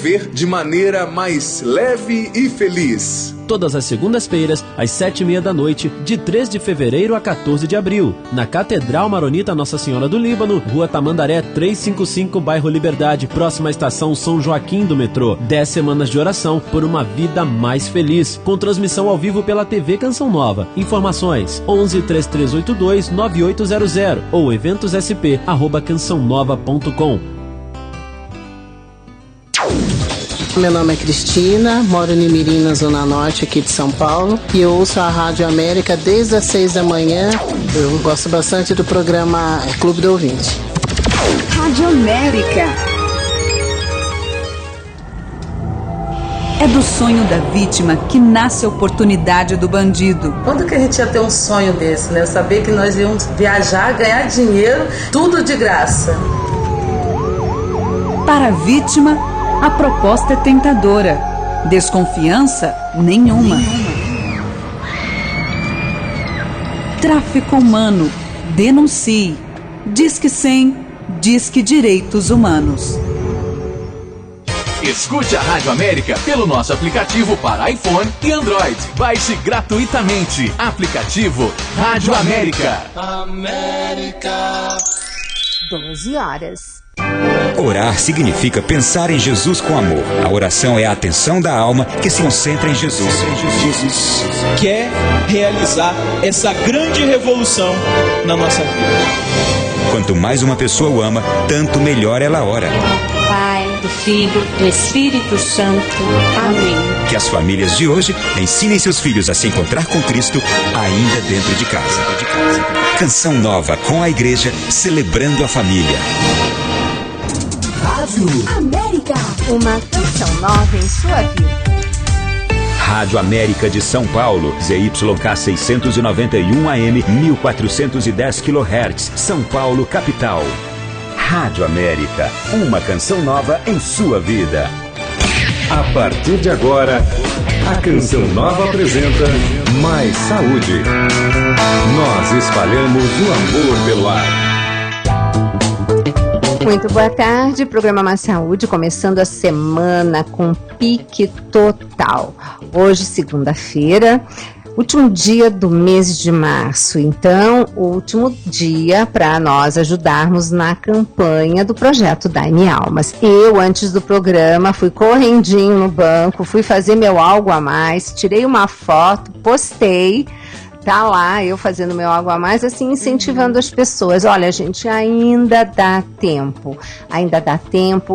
viver de maneira mais leve e feliz. Todas as segundas-feiras, às 7h30 da noite, de 3 de fevereiro a 14 de abril, na Catedral Maronita Nossa Senhora do Líbano, Rua Tamandaré 355, bairro Liberdade, próxima à estação São Joaquim do metrô. 10 semanas de oração por uma vida mais feliz, com transmissão ao vivo pela TV Canção Nova. Informações 11 3382 9800 ou eventossp@cançãonova.com. Meu nome é Cristina, moro em Mirim, na Zona Norte aqui de São Paulo, e eu ouço a Rádio América desde as 6 da manhã. Eu gosto bastante do programa Clube do Ouvinte. Rádio América. É do sonho da vítima que nasce a oportunidade do bandido. Quando que a gente ia ter um sonho desse, né? Saber que nós íamos viajar, ganhar dinheiro, tudo de graça. Para a vítima, a proposta é tentadora. Desconfiança nenhuma. Tráfico humano. Denuncie. Disque 100. Disque Direitos Humanos. Escute a Rádio América pelo nosso aplicativo para iPhone e Android. Baixe gratuitamente. Aplicativo Rádio América. 12 horas. Orar significa pensar em Jesus com amor. A oração é a atenção da alma que se concentra em Jesus. Jesus quer realizar essa grande revolução na nossa vida. Quanto mais uma pessoa o ama, tanto melhor ela ora. Pai, do Filho, do Espírito Santo. Amém. Que as famílias de hoje ensinem seus filhos a se encontrar com Cristo ainda dentro de casa. Canção Nova com a igreja, celebrando a família. Rádio América. Uma canção nova em sua vida. Rádio América de São Paulo, ZYK 691 AM, 1410 kHz, São Paulo, capital. Rádio América, uma canção nova em sua vida. A partir de agora, a Canção Nova apresenta Mais Saúde. Nós espalhamos o amor pelo ar. Muito boa tarde, programa Mais Saúde, começando a semana com pique total. Hoje, segunda-feira, último dia do mês de março, então, o último dia para nós ajudarmos na campanha do projeto Dai-me Almas. Eu, antes do programa, fui correndinho no banco, fui fazer meu algo a mais, tirei uma foto, postei. Tá lá, eu fazendo meu algo a mais, assim, incentivando as pessoas. Olha, gente, ainda dá tempo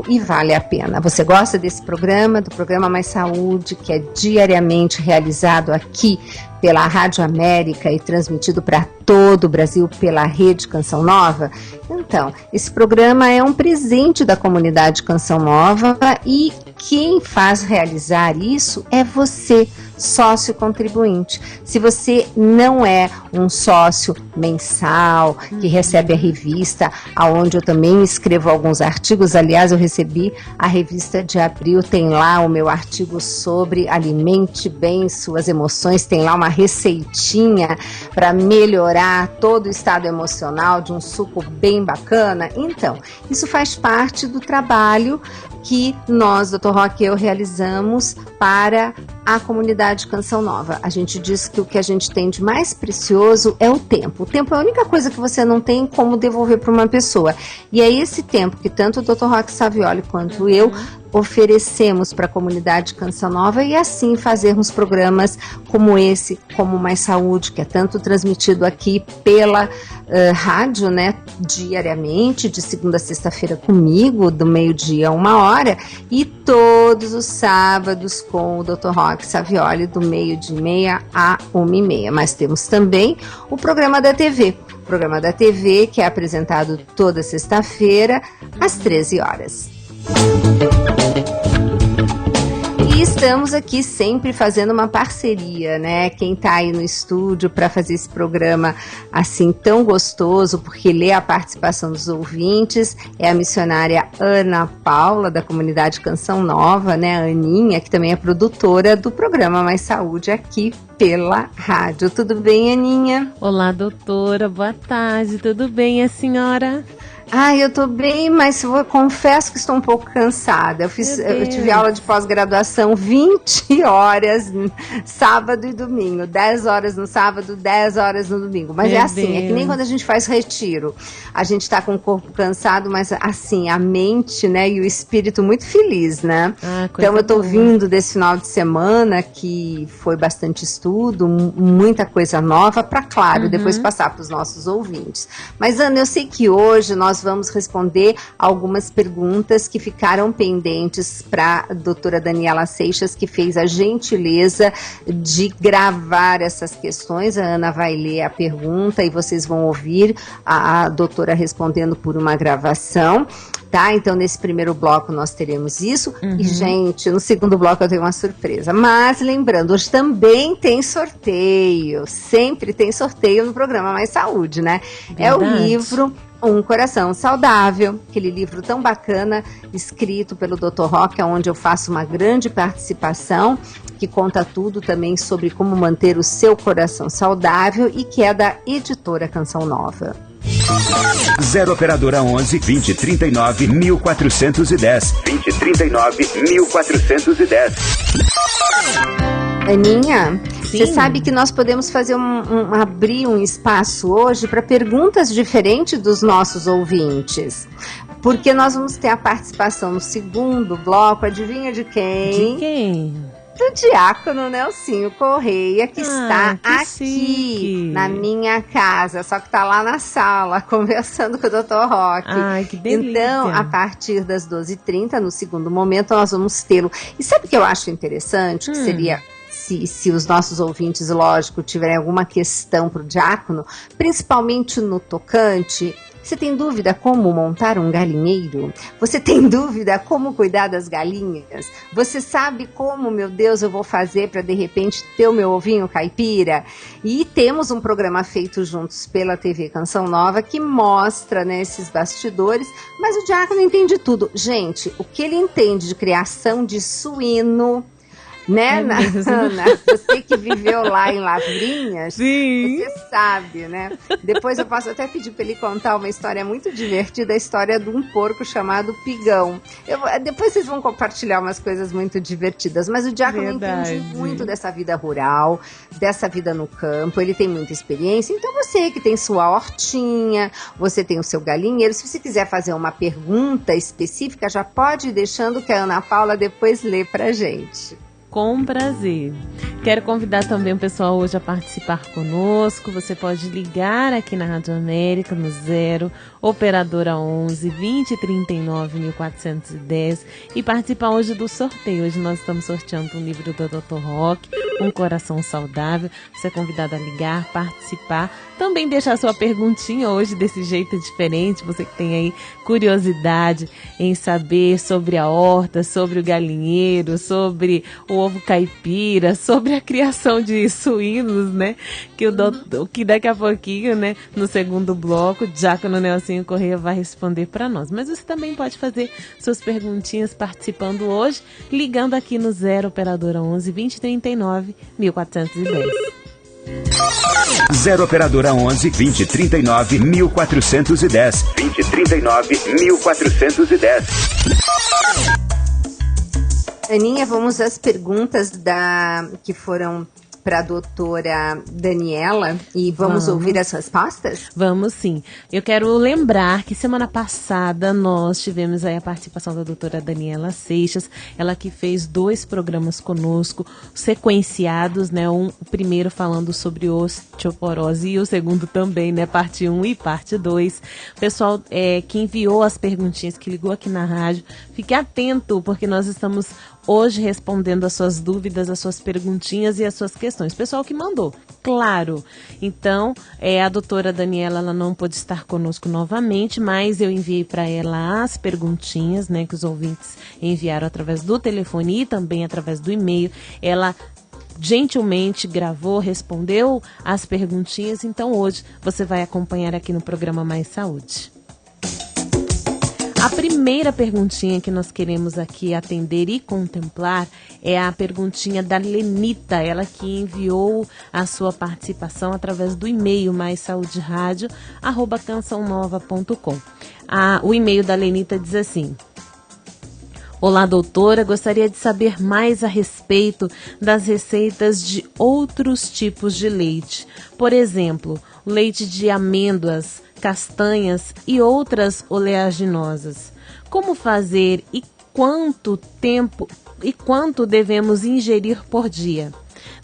e vale a pena. Você gosta desse programa, do programa Mais Saúde, que é diariamente realizado aqui pela Rádio América e transmitido para todo o Brasil pela Rede Canção Nova? Então, esse programa é um presente da comunidade Canção Nova e quem faz realizar isso é você, sócio contribuinte. Se você não é um sócio mensal, que recebe a revista, aonde eu também escrevo alguns artigos, aliás, eu recebi a revista de abril, tem lá o meu artigo sobre alimente bem suas emoções, tem lá uma receitinha para melhorar todo o estado emocional de um suco bem bacana. Então, isso faz parte do trabalho que nós, Dr. Roque e eu, realizamos para a comunidade Canção Nova. A gente diz que o que a gente tem de mais precioso é o tempo. O tempo é a única coisa que você não tem como devolver para uma pessoa. E é esse tempo que tanto o Dr. Roque Savioli quanto eu oferecemos para a comunidade Canção Nova e assim fazermos programas como esse, como Mais Saúde, que é tanto transmitido aqui pela rádio, né, diariamente, de segunda a sexta-feira comigo, do meio-dia a 1h, e todos os sábados com o Dr. Roque Savioli, do meio-dia e meia a 1h30. Mas temos também o programa da TV. O programa da TV, que é apresentado toda sexta-feira, às 13h. E estamos aqui sempre fazendo uma parceria, né? Quem tá aí no estúdio para fazer esse programa assim tão gostoso, porque lê a participação dos ouvintes, é a missionária Ana Paula, da comunidade Canção Nova, né? A Aninha, que também é produtora do programa Mais Saúde aqui pela rádio. Tudo bem, Aninha? Olá, doutora. Boa tarde. Tudo bem, a senhora? Eu tô bem, mas eu confesso que estou um pouco cansada. Eu tive aula de pós-graduação 20 horas sábado e domingo. 10 horas no sábado, 10 horas no domingo. Mas é assim, é que nem quando a gente faz retiro. A gente tá com o corpo cansado, mas assim, a mente, né, e o espírito muito feliz, né? Então eu tô vindo desse final de semana que foi bastante estudo, muita coisa nova, para claro, depois passar para os nossos ouvintes. Mas Ana, eu sei que hoje nós vamos responder algumas perguntas que ficaram pendentes para a doutora Daniela Seixas, que fez a gentileza de gravar essas questões. A Ana vai ler a pergunta e vocês vão ouvir a doutora respondendo por uma gravação. Tá? Então, nesse primeiro bloco nós teremos isso. E, gente, no segundo bloco eu tenho uma surpresa. Mas, lembrando, hoje também tem sorteio. Sempre tem sorteio no programa Mais Saúde, né? Verdade. É o livro Um Coração Saudável, aquele livro tão bacana, escrito pelo Dr. Roque, onde eu faço uma grande participação, que conta tudo também sobre como manter o seu coração saudável e que é da editora Canção Nova. 0 operadora 11 20 39 1410. 20 39 1410. Aninha, você sabe que nós podemos fazer abrir um espaço hoje para perguntas diferentes dos nossos ouvintes. Porque nós vamos ter a participação no segundo bloco, adivinha de quem? De quem? Do diácono Nelsinho Correia, que está aqui chique. Na minha casa, só que está lá na sala, conversando com o Dr. Roque. Ai, que delícia. Então, a partir das 12h30, no segundo momento, nós vamos tê-lo. E sabe o que eu acho interessante? Que seria... Se os nossos ouvintes, lógico, tiverem alguma questão para o diácono, principalmente no tocante, você tem dúvida como montar um galinheiro? Você tem dúvida como cuidar das galinhas? Você sabe como, meu Deus, eu vou fazer para de repente ter o meu ovinho caipira? E temos um programa feito juntos pela TV Canção Nova que mostra, né, esses bastidores, mas o diácono entende tudo. Gente, o que ele entende de criação de suíno, né, Ana? Você que viveu lá em Lavrinhas, você sabe, né? Depois eu posso até pedir para ele contar uma história muito divertida, a história de um porco chamado Pigão. Depois vocês vão compartilhar umas coisas muito divertidas, mas o diácono entende muito dessa vida rural, dessa vida no campo, ele tem muita experiência, então você que tem sua hortinha, você tem o seu galinheiro, se você quiser fazer uma pergunta específica, já pode ir deixando que a Ana Paula depois lê pra gente. Com prazer. Quero convidar também o pessoal hoje a participar conosco. Você pode ligar aqui na Rádio América no 0 operadora 11 20 39 1410 e participar hoje do sorteio. Hoje nós estamos sorteando um livro do Dr. Roque, Um Coração Saudável. Você é convidado a ligar, participar, também deixar sua perguntinha hoje desse jeito diferente. Você que tem aí curiosidade em saber sobre a horta, sobre o galinheiro, sobre o ovo caipira, sobre a criação de suínos, né? Que daqui a pouquinho, né, no segundo bloco, o diácono Nelsinho Correia vai responder para nós. Mas você também pode fazer suas perguntinhas participando hoje, ligando aqui no 0 operadora 11 20 39 1410. 0 operadora 11 20 39 1410. 20 39 1410. Aninha, vamos às perguntas que foram para a doutora Daniela e vamos ouvir as respostas? Vamos sim. Eu quero lembrar que semana passada nós tivemos aí a participação da doutora Daniela Seixas, ela que fez 2 programas conosco, sequenciados, né? O primeiro falando sobre osteoporose e o segundo também, né? Parte 1 e parte 2. Pessoal que enviou as perguntinhas, que ligou aqui na rádio, fique atento, porque nós estamos hoje respondendo as suas dúvidas, as suas perguntinhas e as suas questões. Pessoal que mandou, claro. Então, a doutora Daniela, ela não pôde estar conosco novamente, mas eu enviei para ela as perguntinhas, né, que os ouvintes enviaram através do telefone e também através do e-mail. Ela gentilmente gravou, respondeu as perguntinhas, então hoje você vai acompanhar aqui no programa Mais Saúde. A primeira perguntinha que nós queremos aqui atender e contemplar é a perguntinha da Lenita, ela que enviou a sua participação através do e-mail maissauderadio@cançãonova.com. O e-mail da Lenita diz assim: olá, doutora, gostaria de saber mais a respeito das receitas de outros tipos de leite. Por exemplo, leite de amêndoas, castanhas e outras oleaginosas. Como fazer e quanto devemos ingerir por dia?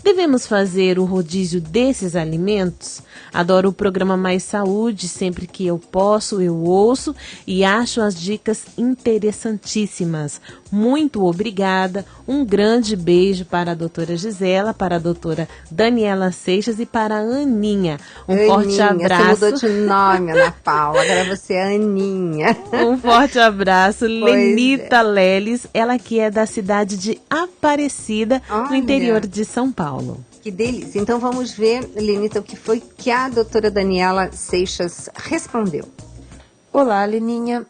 Devemos fazer o rodízio desses alimentos? Adoro o programa Mais Saúde, sempre que eu posso eu ouço e acho as dicas interessantíssimas. Muito obrigada, um grande beijo para a doutora Gisela, para a doutora Daniela Seixas e para a Aninha. Forte abraço. Você mudou de nome, Ana Paula, agora você é Aninha. Um forte abraço, Lenita Leles, ela que é da cidade de Aparecida, no interior de São Paulo. Que delícia. Então vamos ver, Lenita, o que foi que a doutora Daniela Seixas respondeu. Olá, Leninha.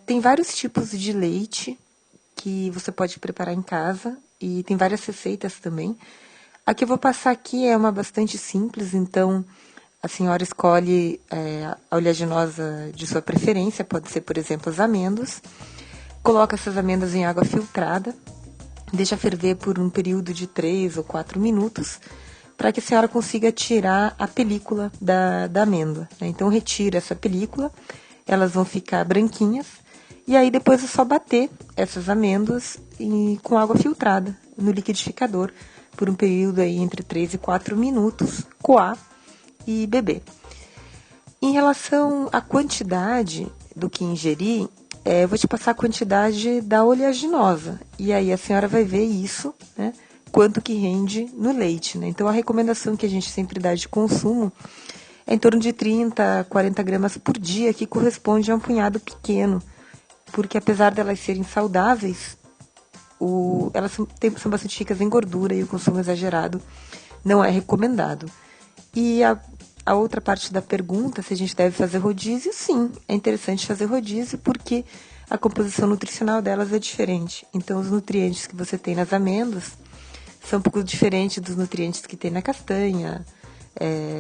Tem vários tipos de leite que você pode preparar em casa e tem várias receitas também. A que eu vou passar aqui é uma bastante simples, então a senhora escolhe a oleaginosa de sua preferência, pode ser, por exemplo, as amêndoas. Coloca essas amêndoas em água filtrada. Deixa ferver por um período de 3 ou 4 minutos, para que a senhora consiga tirar a película da amêndoa, né? Então, retira essa película, elas vão ficar branquinhas, e aí depois é só bater essas amêndoas com água filtrada no liquidificador, por um período aí entre 3 e 4 minutos, coar e beber. Em relação à quantidade do que ingerir, eu vou te passar a quantidade da oleaginosa. E aí a senhora vai ver isso, né? Quanto que rende no leite, né? Então a recomendação que a gente sempre dá de consumo é em torno de 30 a 40 gramas por dia, que corresponde a um punhado pequeno. Porque apesar de elas serem saudáveis, elas são bastante ricas em gordura e o consumo exagerado não é recomendado. E a outra parte da pergunta, se a gente deve fazer rodízio, sim, é interessante fazer rodízio porque a composição nutricional delas é diferente. Então, os nutrientes que você tem nas amêndoas são um pouco diferentes dos nutrientes que tem na castanha,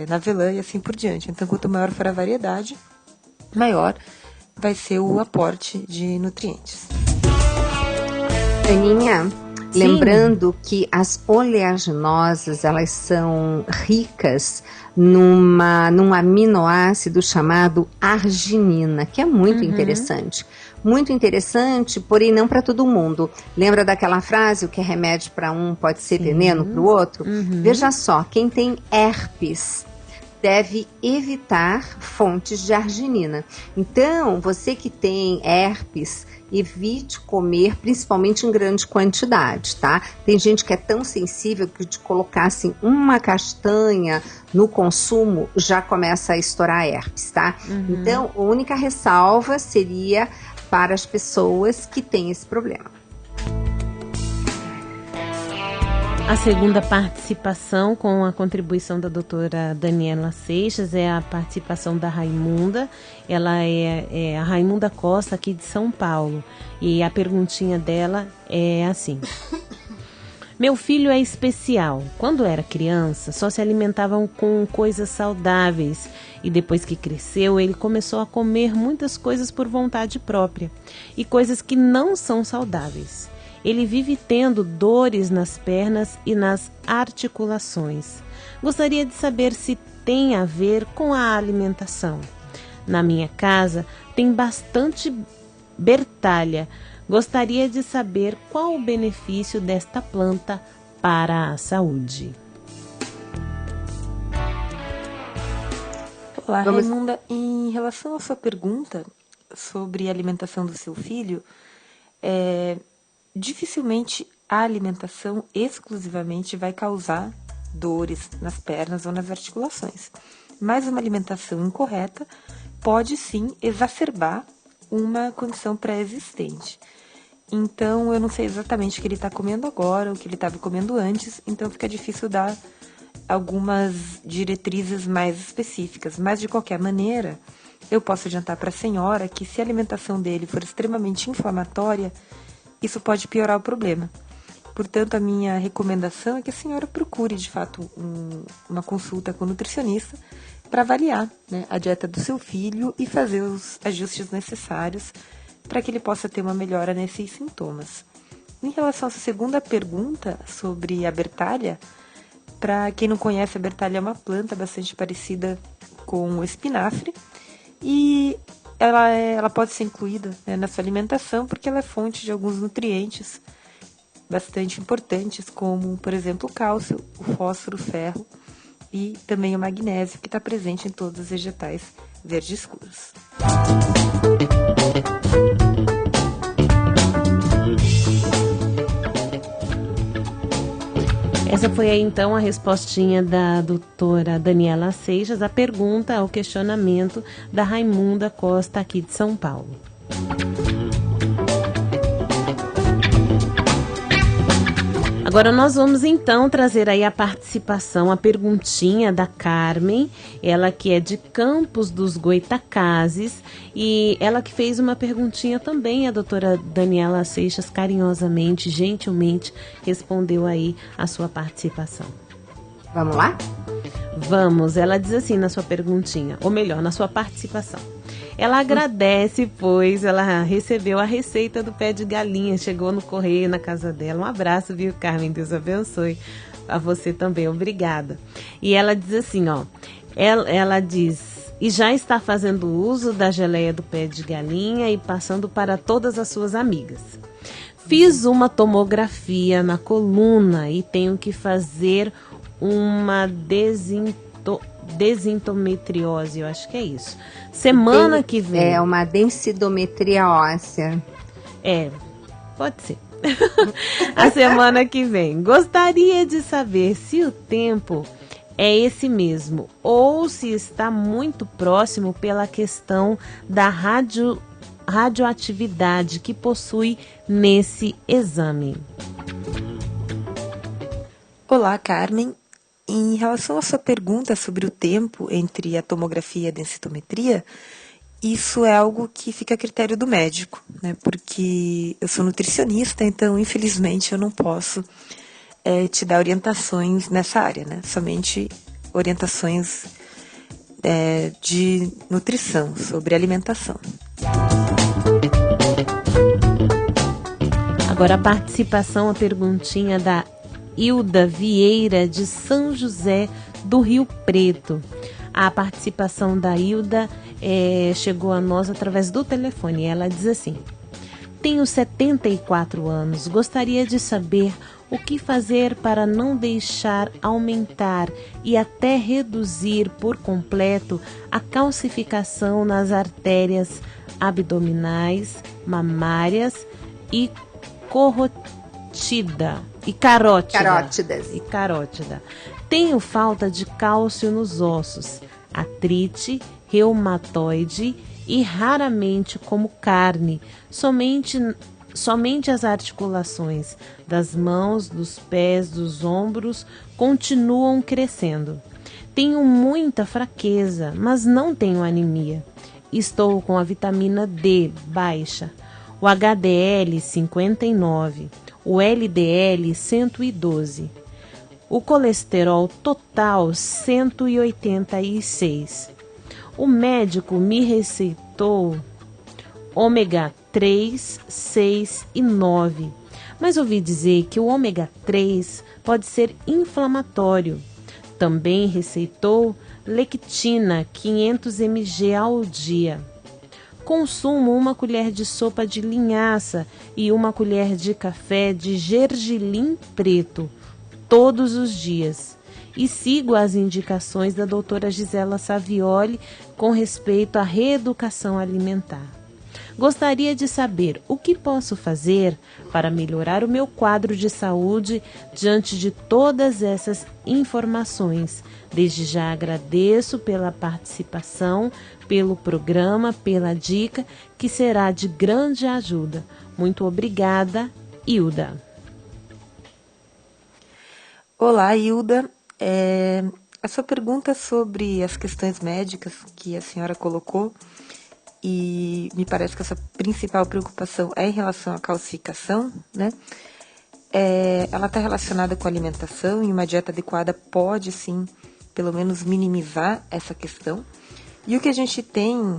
na avelã e assim por diante. Então, quanto maior for a variedade, maior vai ser o aporte de nutrientes. Aninha, lembrando que as oleaginosas, elas são ricas num aminoácido chamado arginina, que é muito interessante. Muito interessante, porém não para todo mundo. Lembra daquela frase, o que é remédio para um pode ser veneno para o outro? Veja só, quem tem herpes deve evitar fontes de arginina. Então, você que tem herpes, evite comer, principalmente em grande quantidade, tá? Tem gente que é tão sensível que de colocar assim uma castanha no consumo já começa a estourar herpes, tá? Então, a única ressalva seria para as pessoas que têm esse problema. A segunda participação com a contribuição da doutora Daniela Seixas é a participação da Raimunda. Ela é a Raimunda Costa, aqui de São Paulo. E a perguntinha dela é assim: meu filho é especial. Quando era criança, só se alimentavam com coisas saudáveis. E depois que cresceu, ele começou a comer muitas coisas por vontade própria. E coisas que não são saudáveis. Ele vive tendo dores nas pernas e nas articulações. Gostaria de saber se tem a ver com a alimentação. Na minha casa tem bastante bertalha. Gostaria de saber qual o benefício desta planta para a saúde. Olá, Raimunda. Em relação à sua pergunta sobre a alimentação do seu filho, dificilmente a alimentação exclusivamente vai causar dores nas pernas ou nas articulações. Mas uma alimentação incorreta pode sim exacerbar uma condição pré-existente. Então, eu não sei exatamente o que ele está comendo agora, o que ele estava comendo antes, então fica difícil dar algumas diretrizes mais específicas. Mas, de qualquer maneira, eu posso adiantar para a senhora que se a alimentação dele for extremamente inflamatória, isso pode piorar o problema. Portanto, a minha recomendação é que a senhora procure, de fato, uma consulta com o nutricionista para avaliar, né, a dieta do seu filho e fazer os ajustes necessários para que ele possa ter uma melhora nesses sintomas. Em relação à sua segunda pergunta sobre a bertalha, para quem não conhece, a bertalha é uma planta bastante parecida com o espinafre e ela pode ser incluída, né, na sua alimentação porque ela é fonte de alguns nutrientes bastante importantes, como, por exemplo, o cálcio, o fósforo, o ferro e também o magnésio, que está presente em todos os vegetais verdes escuros. Essa foi aí, então, a respostinha da doutora Daniela Seixas à pergunta, ao questionamento da Raimunda Costa, aqui de São Paulo. Agora nós vamos então trazer aí a participação, a perguntinha da Carmen, ela que é de Campos dos Goitacazes, e ela que fez uma perguntinha também, a doutora Daniela Seixas carinhosamente, gentilmente respondeu aí a sua participação. Vamos lá? Vamos, ela diz assim na sua perguntinha, ou melhor, na sua participação. Ela agradece, pois ela recebeu a receita do pé de galinha, chegou no correio na casa dela. Um abraço, viu, Carmen? Deus abençoe a você também, obrigada. E ela diz assim, ó, ela diz, e já está fazendo uso da geleia do pé de galinha e passando para todas as suas amigas. Fiz uma tomografia na coluna e tenho que fazer uma desintometriose, eu acho que é isso. Semana que vem. É uma densidometria óssea. Pode ser. A semana que vem. Gostaria de saber se o tempo é esse mesmo ou se está muito próximo pela questão da radioatividade que possui nesse exame. Olá, Carmen. Em relação à sua pergunta sobre o tempo entre a tomografia e a densitometria, isso é algo que fica a critério do médico, né? Porque eu sou nutricionista, então, infelizmente, eu não posso te dar orientações nessa área, né? Somente orientações de nutrição, sobre alimentação. Agora a participação, a perguntinha da Hilda Vieira, de São José do Rio Preto. A participação da Hilda chegou a nós através do telefone. Ela diz assim: tenho 74 anos, gostaria de saber o que fazer para não deixar aumentar e até reduzir por completo a calcificação nas artérias abdominais, mamárias e carótida. Tenho falta de cálcio nos ossos, artrite, reumatoide e raramente como carne, somente as articulações das mãos, dos pés, dos ombros continuam crescendo. Tenho muita fraqueza, mas não tenho anemia. Estou com a vitamina D baixa, o HDL 59, o LDL 112, o colesterol total 186. O médico me receitou ômega 3, 6 e 9, mas ouvi dizer que o ômega 3 pode ser inflamatório. Também receitou lectina 500 mg ao dia. Consumo uma colher de sopa de linhaça e uma colher de café de gergelim preto todos os dias. E sigo as indicações da doutora Gisela Savioli com respeito à reeducação alimentar. Gostaria de saber o que posso fazer para melhorar o meu quadro de saúde diante de todas essas informações. Desde já agradeço pela participação, pelo programa, pela dica, que será de grande ajuda. Muito obrigada, Hilda. Olá, Hilda. A sua pergunta sobre as questões médicas que a senhora colocou, e me parece que essa principal preocupação é em relação à calcificação, né? Ela está relacionada com a alimentação, e uma dieta adequada pode, sim, pelo menos minimizar essa questão. E o que a gente tem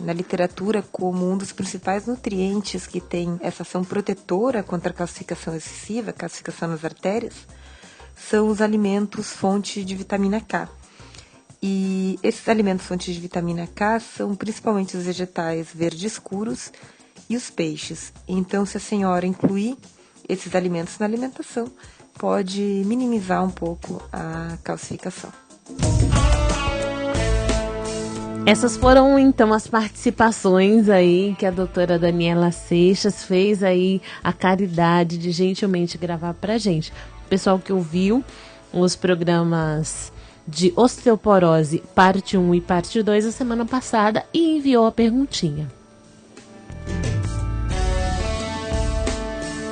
na literatura como um dos principais nutrientes que tem essa ação protetora contra a calcificação excessiva, calcificação nas artérias, são os alimentos fonte de vitamina K. E esses alimentos fonte de vitamina K são principalmente os vegetais verdes escuros e os peixes. Então, se a senhora incluir esses alimentos na alimentação, pode minimizar um pouco a calcificação. Essas foram, então, as participações aí que a doutora Daniela Seixas fez aí a caridade de gentilmente gravar pra gente. O pessoal que ouviu os programas de osteoporose parte 1 e parte 2 a semana passada e enviou a perguntinha.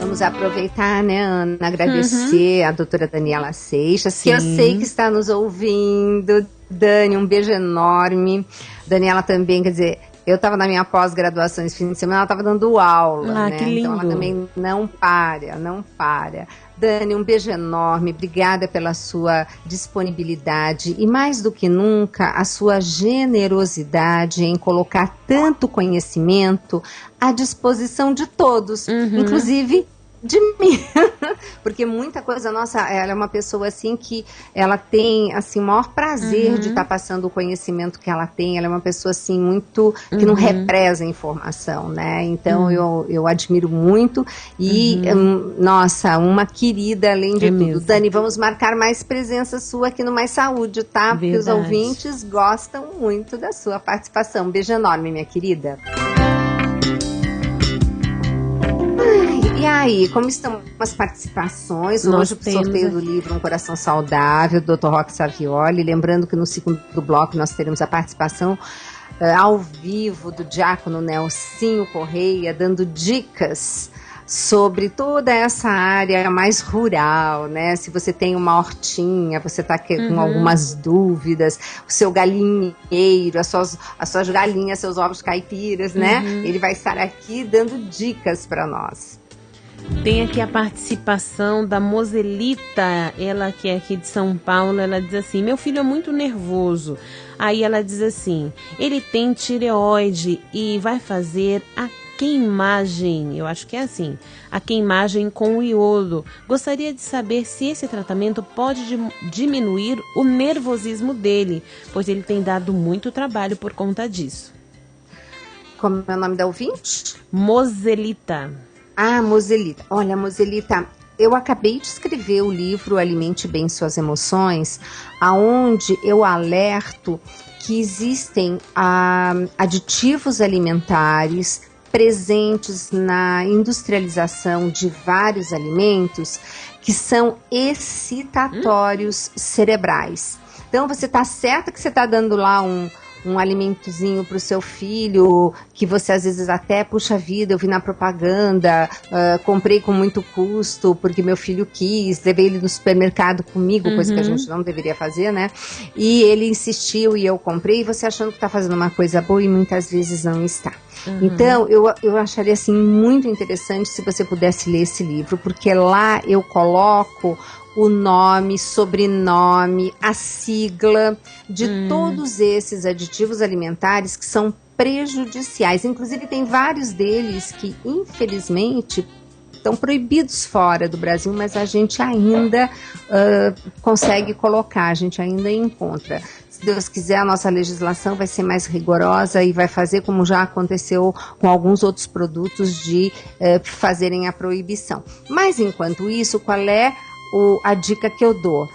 Vamos aproveitar, né, Ana, agradecer a doutora Daniela Seixas, que eu sei que está nos ouvindo. Dani, um beijo enorme. Daniela também, quer dizer, eu estava na minha pós-graduação esse fim de semana, ela estava dando aula, né? Que lindo. Então ela também não para. Dani, um beijo enorme, obrigada pela sua disponibilidade e, mais do que nunca, a sua generosidade em colocar tanto conhecimento à disposição de todos, inclusive de mim, porque muita coisa, nossa, ela é uma pessoa assim que ela tem, assim, o maior prazer de estar passando o conhecimento que ela tem, ela é uma pessoa assim muito, que não represa a informação, né, então eu admiro muito e, nossa, uma querida além de tudo. Mesmo. Dani, vamos marcar mais presença sua aqui no Mais Saúde, tá? Verdade. Porque os ouvintes gostam muito da sua participação. Um beijo enorme, minha querida. E aí, como estão as participações? Hoje o sorteio do livro Um Coração Saudável, do Dr. Roque Savioli. Lembrando que no segundo bloco nós teremos a participação ao vivo do diácono Nelsinho Correia, dando dicas sobre toda essa área mais rural, né? Se você tem uma hortinha, você está com algumas dúvidas, o seu galinheiro, as suas galinhas, seus ovos caipiras, né? Ele vai estar aqui dando dicas para nós. Tem aqui a participação da Moselita, ela que é aqui de São Paulo. Ela diz assim: meu filho é muito nervoso. Aí ela diz assim: ele tem tireoide e vai fazer a queimagem, eu acho que é assim, a queimagem com o iodo. Gostaria de saber se esse tratamento pode diminuir o nervosismo dele, pois ele tem dado muito trabalho por conta disso. Como é o nome da ouvinte? Moselita. Ah, Moselita. Olha, Moselita, eu acabei de escrever o livro Alimente Bem Suas Emoções, aonde eu alerto que existem aditivos alimentares presentes na industrialização de vários alimentos que são excitatórios cerebrais. Então, você está certa que você está dando lá um alimentozinho para o seu filho, que você às vezes até, puxa vida, eu vi na propaganda, comprei com muito custo, porque meu filho quis, levei ele no supermercado comigo, coisa que a gente não deveria fazer, né? E ele insistiu e eu comprei, e você achando que está fazendo uma coisa boa e muitas vezes não está. Então, eu acharia assim muito interessante se você pudesse ler esse livro, porque lá eu coloco o nome, sobrenome, a sigla de todos esses aditivos alimentares que são prejudiciais. Inclusive tem vários deles que, infelizmente, estão proibidos fora do Brasil, mas a gente ainda consegue colocar, a gente ainda encontra. Se Deus quiser, a nossa legislação vai ser mais rigorosa e vai fazer como já aconteceu com alguns outros produtos de fazerem a proibição. Mas, enquanto isso, qual é a dica que eu dou?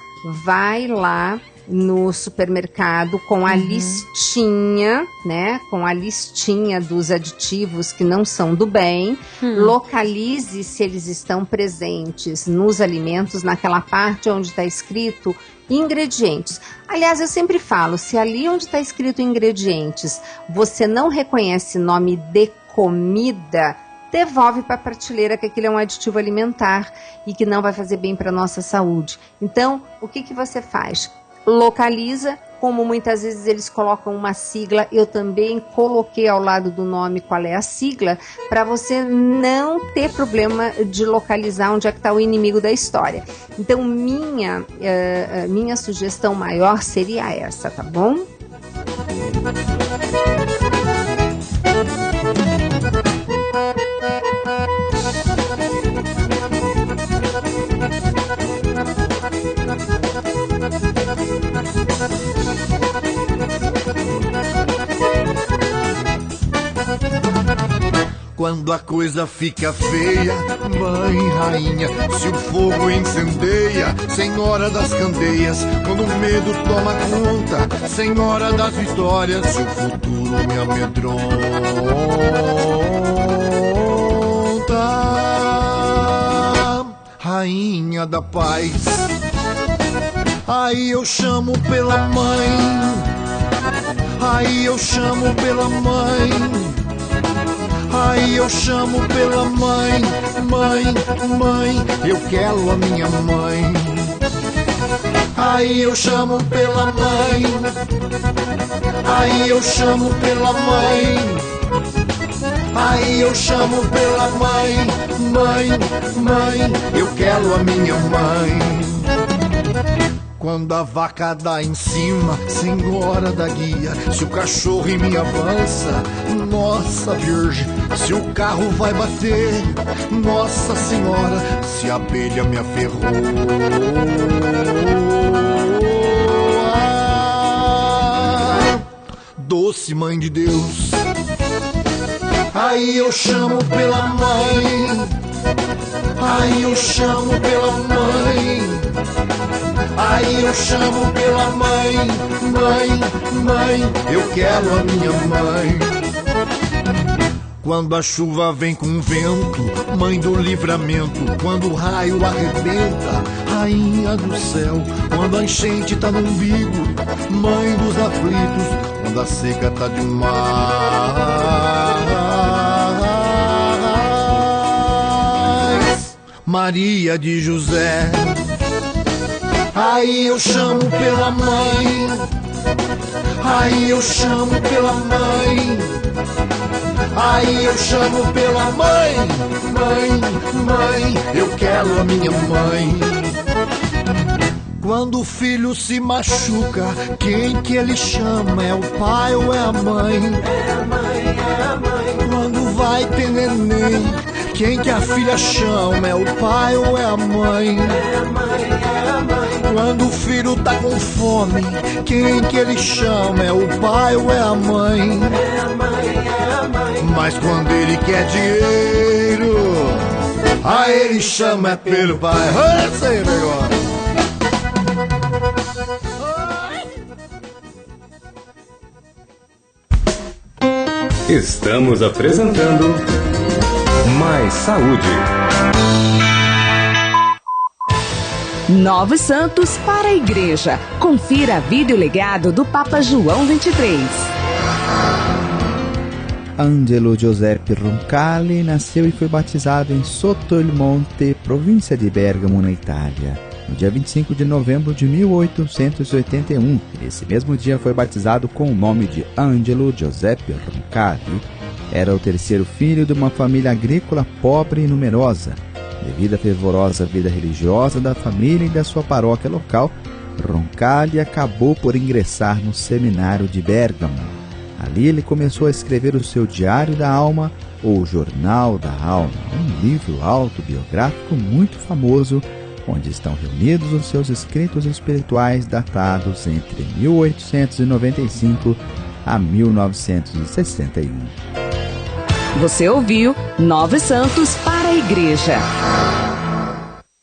Vai lá no supermercado com a listinha, né? Com a listinha dos aditivos que não são do bem. Localize se eles estão presentes nos alimentos, naquela parte onde está escrito ingredientes. Aliás, eu sempre falo, se ali onde está escrito ingredientes você não reconhece nome de comida, devolve para a prateleira, que aquilo é um aditivo alimentar e que não vai fazer bem para a nossa saúde. Então, o que você faz? localiza. Como muitas vezes eles colocam uma sigla, eu também coloquei ao lado do nome qual é a sigla, para você não ter problema de localizar onde é que está o inimigo da história. Então, minha sugestão maior seria essa, tá bom? Quando a coisa fica feia, mãe rainha, se o fogo incendeia, senhora das candeias, quando o medo toma conta, senhora das vitórias, se o futuro me amedronta, rainha da paz, aí eu chamo pela mãe, aí eu chamo pela mãe, aí eu chamo pela mãe, mãe, mãe, eu quero a minha mãe. Aí eu chamo pela mãe, aí eu chamo pela mãe, aí eu chamo pela mãe, mãe, mãe, eu quero a minha mãe. Quando a vaca dá em cima, senhora da guia, se o cachorro em mim avança, nossa virgem, se o carro vai bater, nossa senhora, se a abelha me aferrou. Ah, doce mãe de Deus, aí eu chamo pela mãe, aí eu chamo pela mãe, aí eu chamo pela mãe, mãe, mãe, eu quero a minha mãe. Quando a chuva vem com vento, mãe do livramento, quando o raio arrebenta, rainha do céu, quando a enchente tá no umbigo, mãe dos aflitos, quando a seca tá demais, Maria de José, aí eu chamo pela mãe, aí eu chamo pela mãe, aí eu chamo pela mãe, mãe, mãe, eu quero a minha mãe. Quando o filho se machuca, quem que ele chama? É o pai ou é a mãe? É a mãe, é a mãe. Quando vai ter neném, quem que a filha chama? É o pai ou é a mãe? É a mãe, é a mãe. Quando o filho tá com fome, quem que ele chama? É o pai ou é a mãe? É a mãe, é a mãe. Mas quando ele quer dinheiro, aí ele chama pelo pai. Olha isso aí, negócio. Estamos apresentando Mais Saúde. Novos Santos para a Igreja. Confira a vida e o legado do Papa João XXIII. Angelo Giuseppe Roncalli nasceu e foi batizado em Sottomonte, província de Bergamo, na Itália, no dia 25 de novembro de 1881. Esse mesmo dia foi batizado com o nome de Angelo Giuseppe Roncalli. Era o terceiro filho de uma família agrícola pobre e numerosa. Devido à fervorosa vida religiosa da família e da sua paróquia local, Roncalli acabou por ingressar no seminário de Bergamo. Ali ele começou a escrever o seu Diário da Alma, ou Jornal da Alma, um livro autobiográfico muito famoso, onde estão reunidos os seus escritos espirituais datados entre 1895 a 1961. Você ouviu Novos Santos para a Igreja.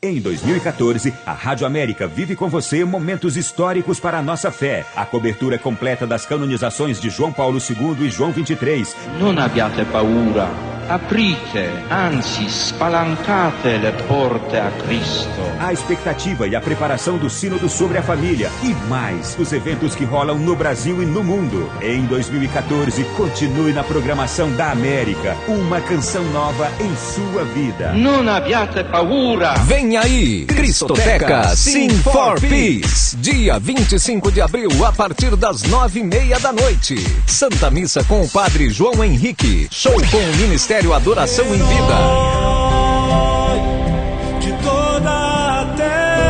Em 2014, a Rádio América vive com você momentos históricos para a nossa fé. A cobertura completa das canonizações de João Paulo II e João XXIII. Non abbiate paura, aprite, anzi spalancate le porte a Cristo. A expectativa e a preparação do Sínodo sobre a família. E mais, os eventos que rolam no Brasil e no mundo. Em 2014, continue na programação da América. Uma canção nova em sua vida. Non abbiate paura. Vem aí, Cristoteca Sing for Peace, dia 25 de abril, a partir das 9h30 da noite. Santa Missa com o Padre João Henrique. Show com o Ministério Adoração em Vida. De toda a terra,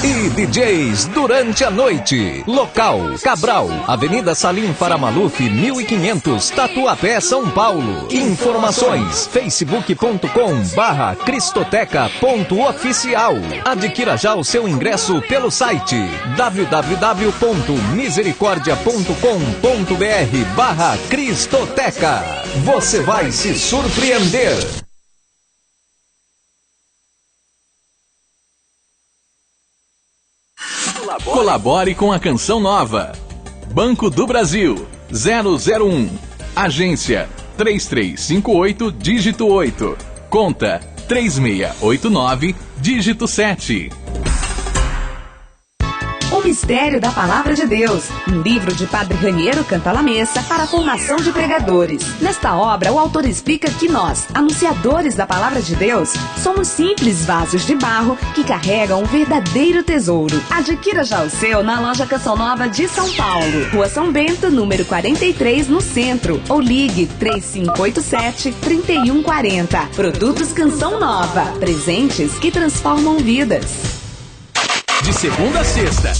E DJs durante a noite. Local: Cabral, Avenida Salim Paramaluf 1500, Tatuapé, São Paulo. Informações: facebook.com/cristoteca.oficial. Adquira já o seu ingresso pelo site www.misericordia.com.br/Cristoteca. Você vai se surpreender. Colabore com a Canção Nova. Banco do Brasil 001. Agência 3358 dígito 8. Conta 3689 dígito 7. O Mistério da Palavra de Deus, um livro de Padre Raniero Cantalamessa para a formação de pregadores. Nesta obra, o autor explica que nós, anunciadores da Palavra de Deus, somos simples vasos de barro que carregam um verdadeiro tesouro. Adquira já o seu na loja Canção Nova de São Paulo, Rua São Bento, número 43, no centro, ou ligue 3587-3140. Produtos Canção Nova, presentes que transformam vidas. De segunda a sexta,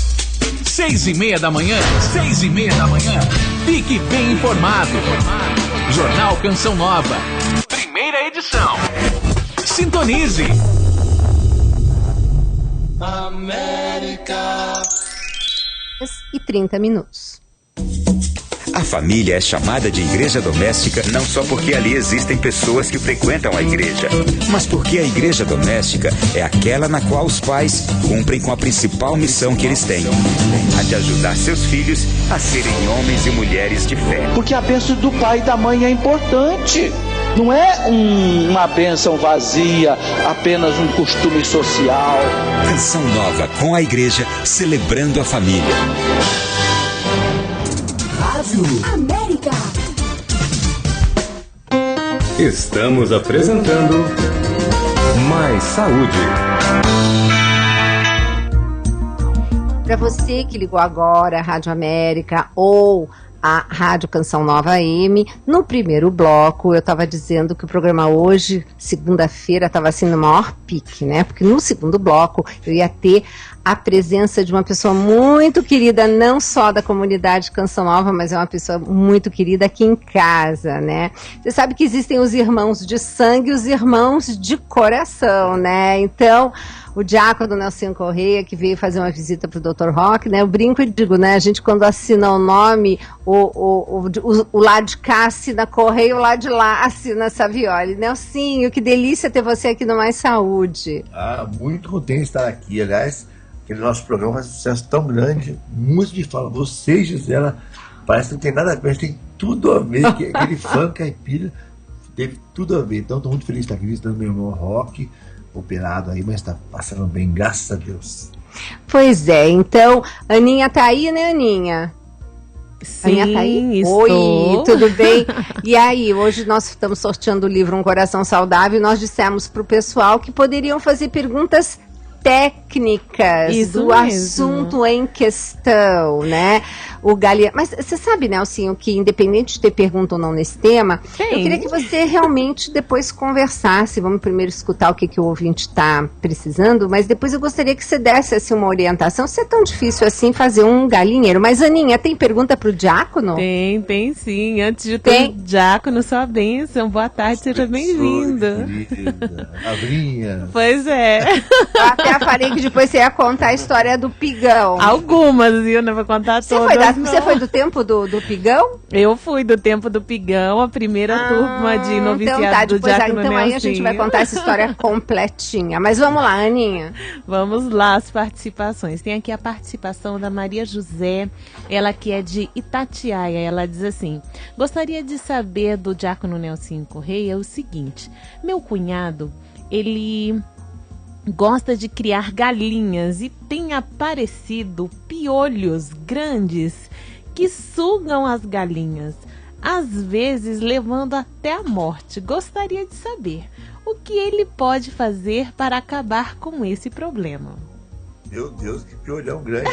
6h30 da manhã, 6h30 da manhã. Fique bem informado. Jornal Canção Nova, primeira edição. Sintonize. América. E 30 minutos. A família é chamada de igreja doméstica não só porque ali existem pessoas que frequentam a igreja, mas porque a igreja doméstica é aquela na qual os pais cumprem com a principal missão que eles têm, a de ajudar seus filhos a serem homens e mulheres de fé. Porque a bênção do pai e da mãe é importante. Não é uma bênção vazia, apenas um costume social. Canção Nova com a igreja, celebrando a família. América. Estamos apresentando Mais Saúde. Para você que ligou agora a Rádio América ou a Rádio Canção Nova AM, no primeiro bloco eu estava dizendo que o programa hoje, segunda-feira, estava assim no maior pique, né? Porque no segundo bloco eu ia ter a presença de uma pessoa muito querida, não só da comunidade Canção Nova, mas é uma pessoa muito querida aqui em casa, né? Você sabe que existem os irmãos de sangue e os irmãos de coração, né? Então, o diácono Nelson Correia, que veio fazer uma visita para o Dr. Roque, né? Eu brinco e digo, né? A gente, quando assina o nome, o lado de cá assina Correia e o lado de lá assina Savioli. Nelsinho, que delícia ter você aqui no Mais Saúde. Muito contente de estar aqui, aliás. Aquele nosso programa faz um sucesso tão grande, muito de fala. Você, Gisela, parece que não tem nada a ver, tem tudo a ver, que aquele fã caipira teve tudo a ver. Então, estou muito feliz de estar aqui visitando meu irmão Roque, operado aí, mas está passando bem, graças a Deus. Pois é, então, Aninha tá aí, né, Aninha? Sim, Aninha tá aí? estou. Oi, tudo bem? E aí, hoje nós estamos sorteando o livro Um Coração Saudável e nós dissemos para o pessoal que poderiam fazer perguntas técnicas Isso do mesmo. assunto em questão, né? O Galeano. Mas você sabe, Nelsinho, que independente de ter pergunta ou não nesse tema, eu queria que você realmente depois conversasse. Vamos primeiro escutar o que o ouvinte está precisando, mas depois eu gostaria que você desse assim, uma orientação. Se é tão difícil assim fazer um galinheiro. Mas, Aninha, tem pergunta para o diácono? Tem sim. Antes de ter diácono, sua bênção. Boa tarde, seja bem-vindo. Abrinha. Pois é. Eu até falei que depois você ia contar a história do Pigão. Algumas, viu? Não vou contar todas. Você foi do tempo do Pigão? Eu fui do tempo do Pigão, a primeira turma de noviciado então tá, do Diácono então aí a gente vai contar essa história completinha. Mas vamos lá, Aninha. Vamos lá, as participações. Tem aqui a participação da Maria José, ela que é de Itatiaia. Ela diz assim: gostaria de saber do Diácono Nelson Correia o seguinte: meu cunhado, ele gosta de criar galinhas e tem aparecido piolhos grandes que sugam as galinhas. às vezes levando até a morte. Gostaria de saber o que ele pode fazer para acabar com esse problema. Meu Deus, que piolhão grande.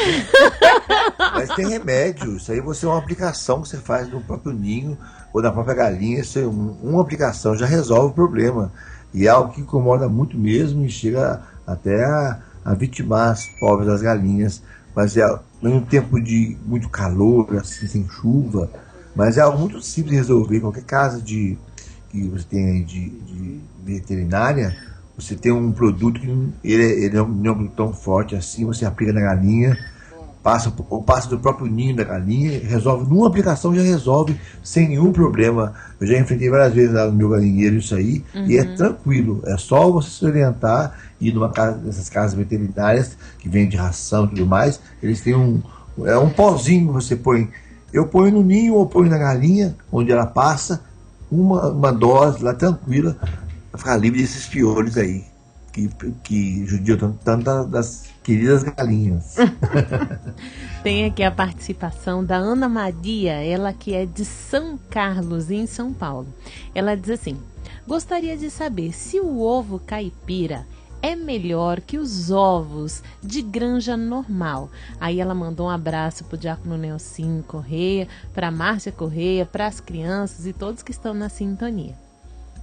Mas tem remédio. Isso aí é uma aplicação que você faz no próprio ninho ou na própria galinha. Isso é uma aplicação já resolve o problema. E é algo que incomoda muito mesmo e chega até a vitimar as pobres das galinhas. Mas é um tempo de muito calor, assim, sem chuva. Mas é algo muito simples de resolver. Qualquer casa que você tem aí de veterinária, você tem um produto que ele não é tão forte assim, você aplica na galinha, passa do próprio ninho da galinha, resolve, numa aplicação já resolve sem nenhum problema. Eu já enfrentei várias vezes lá no meu galinheiro isso aí, e é tranquilo, é só você se orientar e ir numa casa, dessas casas veterinárias que vende ração e tudo mais, eles têm um pozinho que você põe. Eu ponho no ninho ou ponho na galinha, onde ela passa, uma dose lá tranquila, para ficar livre desses piolhos aí, que judiam tanto das queridas galinhas. Tem aqui a participação da Ana Maria, ela que é de São Carlos, em São Paulo. Ela diz assim: gostaria de saber se o ovo caipira é melhor que os ovos de granja normal. Aí ela mandou um abraço pro Diácono Nelson Correia, pra Márcia Correia, pras crianças e todos que estão na sintonia.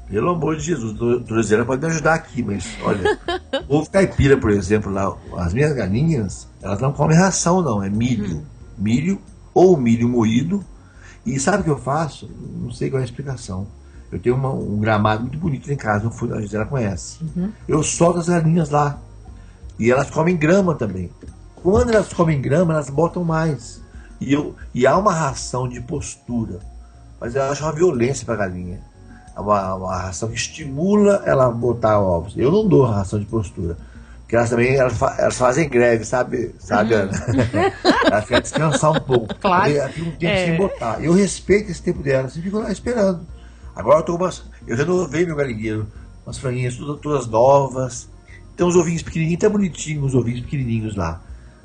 Pelo amor de Jesus, Doroziana pode me ajudar aqui, mas olha, ovo caipira, por exemplo, lá, as minhas galinhas, elas não comem ração não, é milho. Milho ou milho moído. E sabe o que eu faço? Não sei qual é a explicação. Eu tenho um gramado muito bonito em casa, a Gisela conhece. Eu solto as galinhas lá. E elas comem grama também. Quando elas comem grama, elas botam mais. E há uma ração de postura. Mas eu acho uma violência para a galinha. É uma ração que estimula ela a botar ovos. Eu não dou ração de postura. Porque elas também elas fazem greve, sabe Ana? Elas querem descansar um pouco. Claro. Elas ficam um tempo sem botar. Eu respeito esse tempo delas e fico lá esperando. Agora eu renovei meu galinheiro. Umas franguinhas todas novas. Tem uns ovinhos pequenininhos, até bonitinhos, uns ovinhos pequenininhos lá.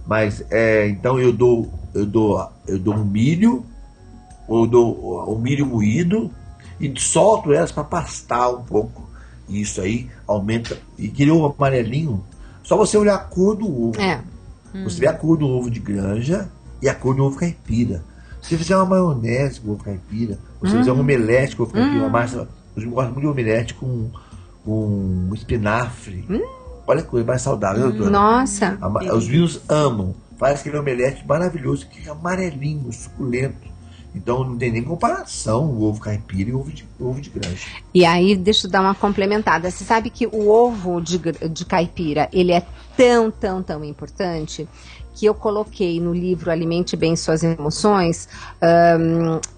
Mas, então eu dou um milho, ou dou um milho moído, e solto elas para pastar um pouco. E isso aí aumenta. E aquele ovo amarelinho, só você olhar a cor do ovo. Você vê a cor do ovo de granja e a cor do ovo caipira. Se você fizer uma maionese com ovo caipira, você fizer um omelete com ovo caipira, eu gosto muito de omelete com espinafre. Olha que coisa mais saudável, doutora. Nossa! Os vinhos amam. Faz aquele omelete maravilhoso, que fica amarelinho, suculento. Então não tem nem comparação o ovo caipira e o ovo de granja. E aí, deixa eu dar uma complementada. Você sabe que o ovo de caipira, ele é tão importante que eu coloquei no livro Alimente Bem Suas Emoções,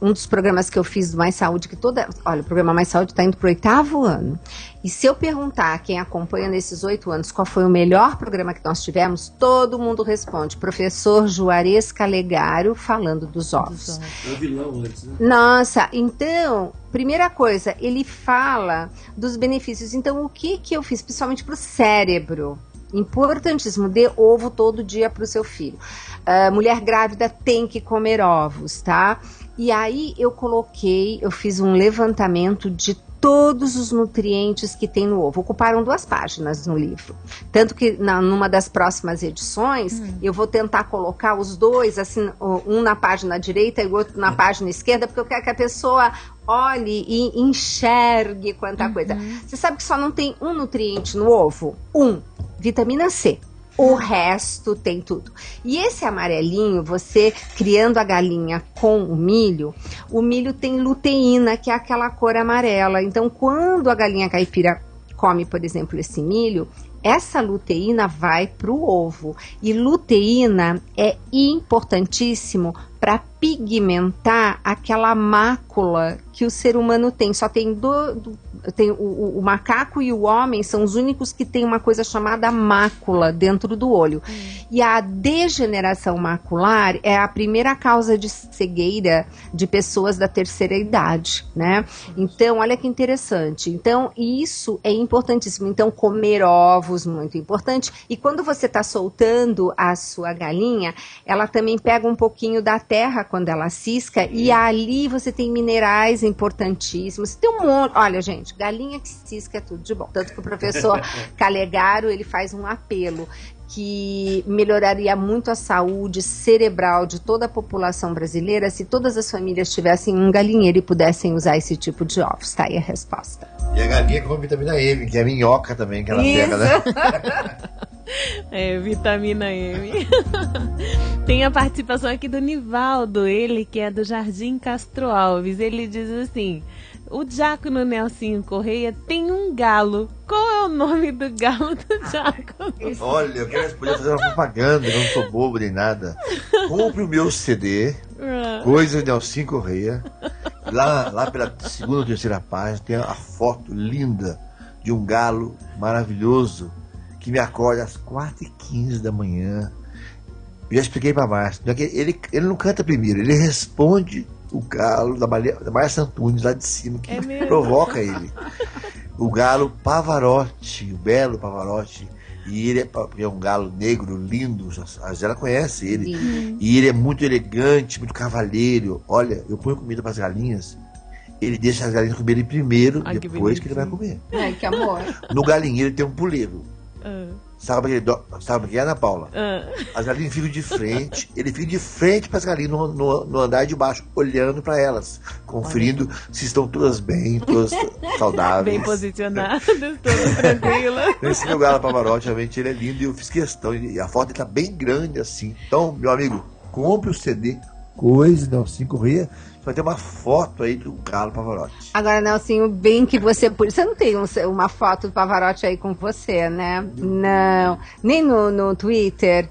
um dos programas que eu fiz do Mais Saúde, olha, o programa Mais Saúde está indo para o 8º ano. E se eu perguntar a quem acompanha nesses 8 anos qual foi o melhor programa que nós tivemos, todo mundo responde. Professor Juarez Calegaro falando dos ovos. É o vilão antes, né? Nossa, então, primeira coisa, ele fala dos benefícios. Então, o que eu fiz, principalmente para o cérebro? Importantíssimo, dê ovo todo dia para o seu filho. Mulher grávida tem que comer ovos, tá? E aí eu fiz um levantamento de todos os nutrientes que tem no ovo. Ocuparam 2 páginas no livro. Tanto que numa das próximas edições, eu vou tentar colocar os dois, assim, um na página direita e o outro na página esquerda, porque eu quero que a pessoa olhe e enxergue quanta coisa. Você sabe que só não tem um nutriente no ovo? Vitamina C. O resto tem tudo. E esse amarelinho, você criando a galinha com o milho tem luteína, que é aquela cor amarela. Então, quando a galinha caipira come, por exemplo, esse milho, essa luteína vai para o ovo. E luteína é importantíssimo para pigmentar aquela mácula que o ser humano tem. Só tem o macaco e o homem são os únicos que têm uma coisa chamada mácula dentro do olho. E a degeneração macular é a primeira causa de cegueira de pessoas da terceira idade, né? Então, olha que interessante. Então, isso é importantíssimo. Então, comer ovos, muito importante. E quando você está soltando a sua galinha, ela também pega um pouquinho da terra quando ela cisca, e ali você tem minerais importantíssimos. Tem um monte. Olha, gente, galinha que cisca é tudo de bom. Tanto que o professor Calegaro, ele faz um apelo que melhoraria muito a saúde cerebral de toda a população brasileira se todas as famílias tivessem um galinheiro e pudessem usar esse tipo de ovos. Tá aí a resposta. E a galinha com vitamina M, que é minhoca também, que ela pega, né? É, vitamina M. Tem a participação aqui do Nivaldo, ele que é do Jardim Castro Alves. Ele diz assim: o diácono Nelsinho Correia tem um galo. Qual é o nome do galo do diácono? Olha, eu quero poder fazer uma propaganda, eu não sou bobo nem nada. Compre o meu CD, Coisas de Nelsinho Correia. Lá pela segunda ou terceira página tem a foto linda de um galo maravilhoso que me acorda às 4h15 da manhã. Eu já expliquei para Márcio, ele não canta primeiro, ele responde o galo da Márcia Antunes lá de cima, que provoca ele. O galo Pavarotti, o belo Pavarotti, e ele é um galo negro, lindo, a Zela conhece ele, e ele é muito elegante, muito cavalheiro. Olha, eu ponho comida para as galinhas, ele deixa as galinhas comerem primeiro, depois que ele vai comer. Ai, que amor. No galinheiro tem um puleiro. Sabe o que é, Ana Paula? As galinhas ficam de frente, ele fica de frente para as galinhas no andar de baixo, olhando para elas, conferindo se estão todas bem, todas saudáveis. Bem posicionadas, todas tranquilas. Esse meu galo Pavarotti, realmente ele é lindo e eu fiz questão, e a foto está bem grande assim. Então, meu amigo, compre o CD Coisas de Nelsinho Correia. Vai ter uma foto aí do galo Pavarotti. Agora, Nelsinho, bem que você não tem uma foto do Pavarotti aí com você, né? Não. Nem no Twitter.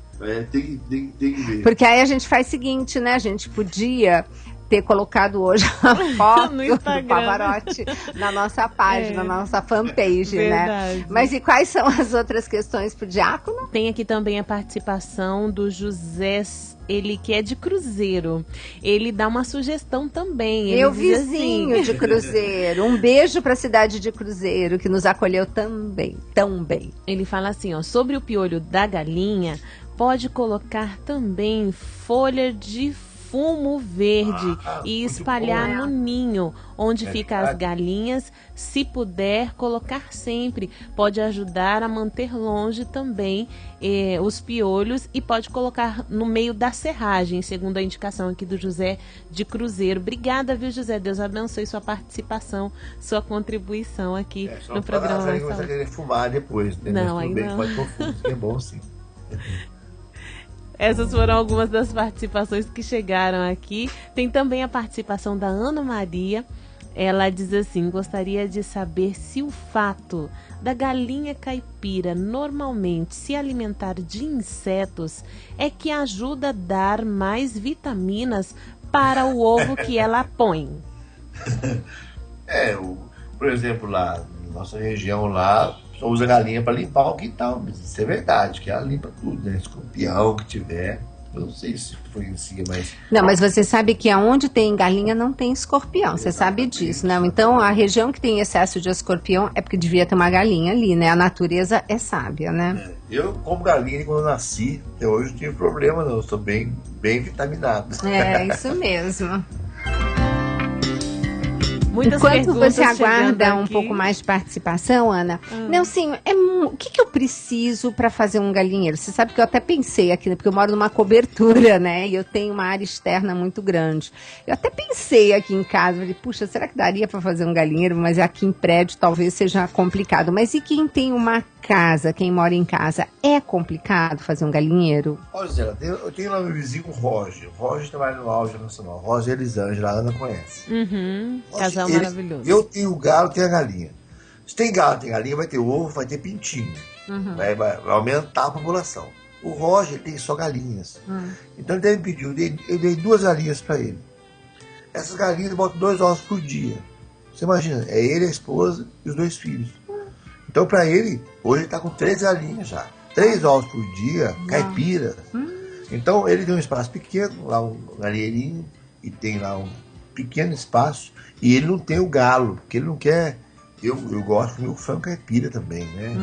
Tem que ver. Porque aí a gente faz o seguinte, né? A gente podia ter colocado hoje a foto do Pavarotti na nossa página, na nossa fanpage, né? Mas e quais são as outras questões pro diácono? Tem aqui também a participação do José, ele que é de Cruzeiro. Ele dá uma sugestão também. Ele Meu diz vizinho assim... de Cruzeiro. Um beijo para a cidade de Cruzeiro, que nos acolheu também, tão bem. Ele fala assim, ó, sobre o piolho da galinha, pode colocar também folha de fumo verde e espalhar no ninho, onde ficam as galinhas. Se puder, colocar sempre. Pode ajudar a manter longe também os piolhos, e pode colocar no meio da serragem, segundo a indicação aqui do José de Cruzeiro. Obrigada, viu, José? Deus abençoe sua participação, sua contribuição aqui no programa. Não vai querer fumar depois, né? Não, aí não. Pode pôr fumo, que é bom sim. Essas foram algumas das participações que chegaram aqui. Tem também a participação da Ana Maria. Ela diz assim: gostaria de saber se o fato da galinha caipira normalmente se alimentar de insetos é que ajuda a dar mais vitaminas para o ovo que ela põe. Por exemplo, lá na nossa região lá, só usa galinha para limpar o quintal, mas isso é verdade, que ela limpa tudo, né? Escorpião que tiver, eu não sei se influencia, mas... Não, mas você sabe que aonde tem galinha não tem escorpião, você sabe disso, né? Então a região que tem excesso de escorpião é porque devia ter uma galinha ali, né? A natureza é sábia, né? Eu como galinha e quando eu nasci, até hoje não tive problema não, eu estou bem vitaminado. É, isso mesmo. Muitas Enquanto você aguarda um aqui. pouco mais de participação, Ana, Nelsinho, o que eu preciso para fazer um galinheiro? Você sabe que eu até pensei aqui, porque eu moro numa cobertura, né? E eu tenho uma área externa muito grande. Eu até pensei aqui em casa, falei, puxa, será que daria para fazer um galinheiro? Mas aqui em prédio talvez seja complicado. Mas e quem tem uma casa, quem mora em casa, é complicado fazer um galinheiro? Olha, Zé, eu tenho lá meu vizinho, o Roger. O Roger trabalha no Auge Nacional. Roger e Elisângela, a Ana conhece. Casal maravilhoso. Eu tenho o galo, tenho a galinha. Se tem galo, tem galinha, vai ter ovo, vai ter pintinho. Vai aumentar a população. O Roger tem só galinhas. Então ele me pediu, eu dei 2 galinhas para ele. Essas galinhas botam 2 ovos por dia. Você imagina, é ele, a esposa e os 2 filhos. Então, para ele, hoje ele está com 3 galinhas já. 3 ovos por dia, caipira. Então, ele tem um espaço pequeno, lá um galinheirinho, e tem lá um pequeno espaço, e ele não tem o galo, porque ele não quer... Eu gosto do meu frango caipira também, né?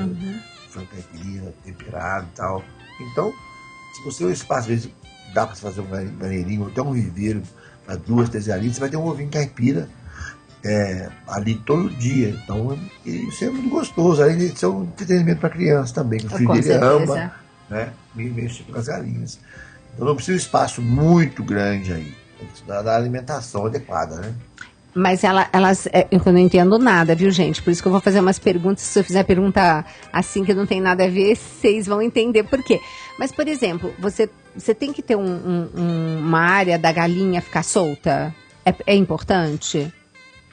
Frango caipira, temperado e tal. Então, se você tem um espaço, às vezes dá para fazer um galinheirinho, ou até um viveiro para 2, 3 galinhas, você vai ter um ovinho caipira ali todo dia. Então, isso é muito gostoso. Além de ser um entretenimento para criança também, que o filho dele ama, né? Mexer com as galinhas. Então, não precisa de um espaço muito grande aí. Tem que dar a alimentação adequada, né? Mas eu não entendo nada, viu, gente? Por isso que eu vou fazer umas perguntas. Se eu fizer pergunta assim que não tem nada a ver, vocês vão entender por quê. Mas, por exemplo, você tem que ter uma área da galinha ficar solta? É importante?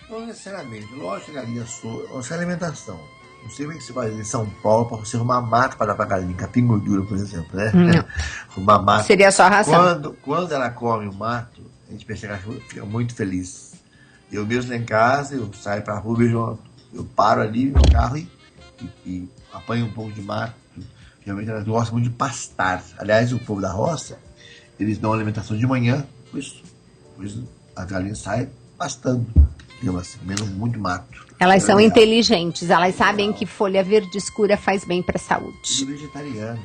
Não necessariamente. Lógico que a galinha solta, essa é alimentação. Não sei bem que você vai em São Paulo para você arrumar mato para dar para a galinha, capim gordura, por exemplo, né? Arrumar mato. Seria só a ração. Quando ela come o mato, a gente percebe que ela fica muito feliz. Eu mesmo lá em casa, eu saio pra rua, eu paro ali no carro e apanho um pouco de mato. Realmente elas gostam muito de pastar. Aliás, o povo da roça, eles dão alimentação de manhã, depois a galinha sai pastando, digamos assim, comendo muito mato. Elas são inteligentes, elas sabem que folha verde escura faz bem pra saúde. Tudo vegetarianos.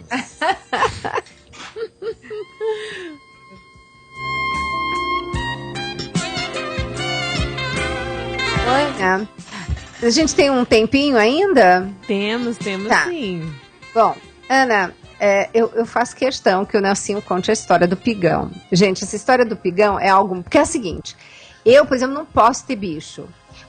Ana, a gente tem um tempinho ainda? Temos tá. Sim. Bom, Ana, eu faço questão que o Nelsinho conte a história do pigão. Gente, essa história do pigão é algo... Porque é o seguinte, eu, por exemplo, não posso ter bicho.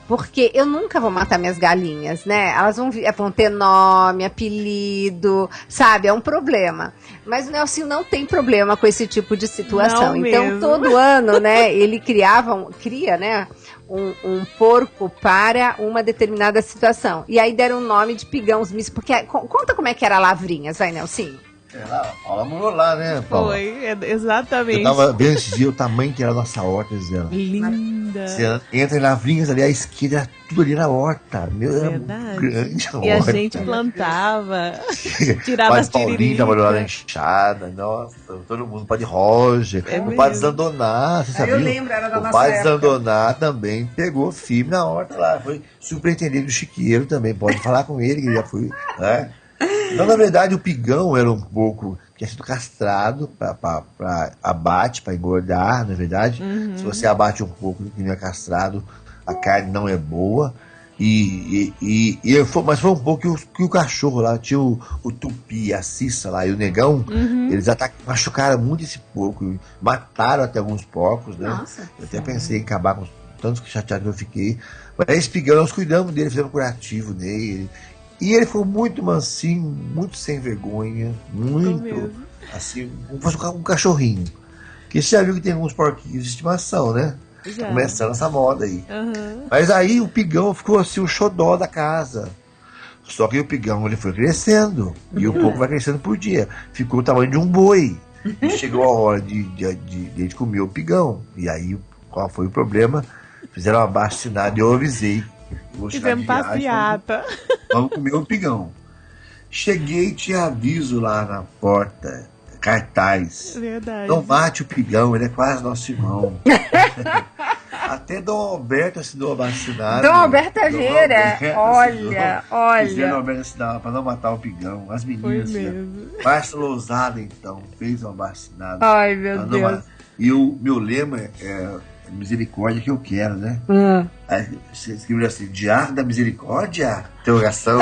Porque eu nunca vou matar minhas galinhas, né? Elas vão ter nome, apelido, sabe? É um problema. Mas o Nelsinho não tem problema com esse tipo de situação. Não então, mesmo. todo ano, né, ele cria, né, um porco para uma determinada situação. E aí deram o nome de pigão, os mistos. Porque, conta como é que era Lavrinhas, vai, Nelsinho? A Paula morou lá, né, Paula? Foi, exatamente. Eu tava vendo esse dia o tamanho que era a nossa horta, dizendo. Linda. Você entra em Lavrinhas ali, à esquerda, tudo ali na horta. Meu, era Verdade. grande a E a horta. gente plantava, tirava as Paulinho tiriricas. trabalhou lá na enxada, nossa, todo mundo, o Padre Roger, o Padre Zandoná, você sabia? Eu lembro, era da o nossa Padre época. Zandoná também pegou firme na horta lá, foi superintendente do chiqueiro também, pode falar com ele, que ele já foi, né? Então, na verdade, o pigão era um pouco, tinha sido castrado para abate, para engordar, na verdade. Se você abate um pouco que não é castrado, a carne não é boa. Mas foi um pouco que o cachorro lá, tinha o tupi, a cissa lá e o negão, eles machucaram muito esse porco, mataram até alguns porcos, né? Nossa, eu até pensei em acabar com tantos chateados que eu fiquei. Mas esse pigão, nós cuidamos dele, fizemos curativo nele. E ele foi muito mansinho, muito sem vergonha, muito, assim, como fosse um cachorrinho. Porque você já viu que tem alguns porquinhos de estimação, né? Já. Tá começando essa moda aí. Mas aí o pigão ficou assim, o xodó da casa. Só que o pigão, ele foi crescendo, e o porco vai crescendo por dia. Ficou o tamanho de um boi. E chegou a hora de comer o pigão. E aí, qual foi o problema? Fizeram uma bacinada e eu avisei. Fizemos passeata. Vamos comer o pigão. Cheguei e tinha aviso lá na porta, cartaz. Verdade. Não mate o pigão, ele é quase nosso irmão. Até Dom Alberto assinou a vacinada. Dom Alberto Aveira, olha. Dom Alberto assinava para não matar o pigão. As meninas. Foi mesmo. Márcia Lousada, então, fez uma vacinada. Ai, meu Deus. E o meu lema é misericórdia que eu quero, né? Aí você escreveu assim, Diário da Misericórdia? Interrogação.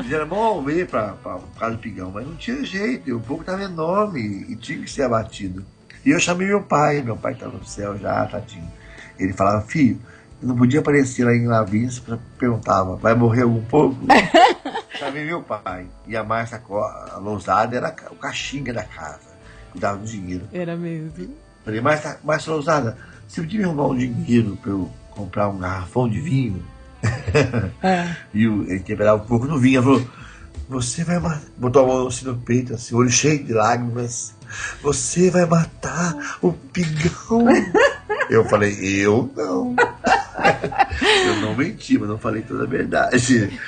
Era bom ver por causa do pigão, mas não tinha jeito, o povo estava enorme e tinha que ser abatido. E eu chamei meu pai estava no céu já, tadinho. Ele falava, filho, eu não podia aparecer lá em Lavrinhas, perguntava, vai morrer algum pouco? Chamei meu pai. E a Márcia Lousada era o caxinga da casa, cuidava do dinheiro. Era mesmo. Falei, Márcia Lousada, você podia me arrumar um dinheiro para eu comprar um garrafão de vinho? E ele temperava um pouco no vinho. Ele falou, você vai matar. Botou a mão assim no peito, assim, olho cheio de lágrimas. Você vai matar o pigão. Eu falei, eu não. Eu não menti, mas não falei toda a verdade.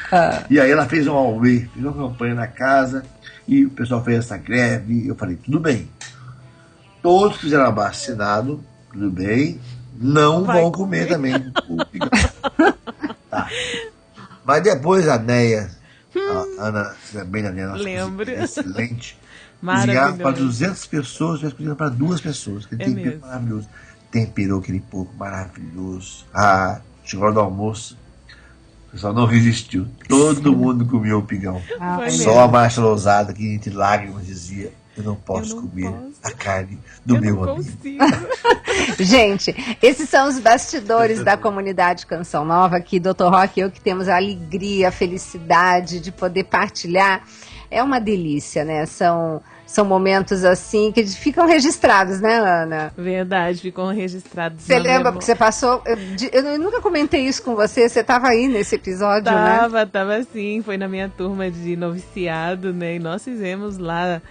E aí ela fez um auê, fez uma campanha na casa, e o pessoal fez essa greve. Eu falei, tudo bem. Todos fizeram abaixo-assinado, tudo bem. Não vão comer também o pigão. Tá. Mas depois a Neia, a Ana, bem a Neia, nossa cozinheira, excelente. Cozinhava para 200 pessoas, mas cozinhava para 2 pessoas. Aquele tempero maravilhoso. Temperou aquele porco maravilhoso. Chegou a hora do almoço, o pessoal não resistiu. Todo mundo comeu o pigão. Só a Marcia Lousada, que entre lágrimas dizia: eu não posso comer a carne do meu amigo. Gente, esses são os bastidores da comunidade Canção Nova, que Dr. Roque e eu que temos a alegria, a felicidade de poder partilhar. É uma delícia, né? São momentos assim que ficam registrados, né, Ana? Verdade, ficam registrados. Você lembra porque você passou... Eu nunca comentei isso com você, você estava aí nesse episódio, né? Tava sim, foi na minha turma de noviciado, né? E nós fizemos lá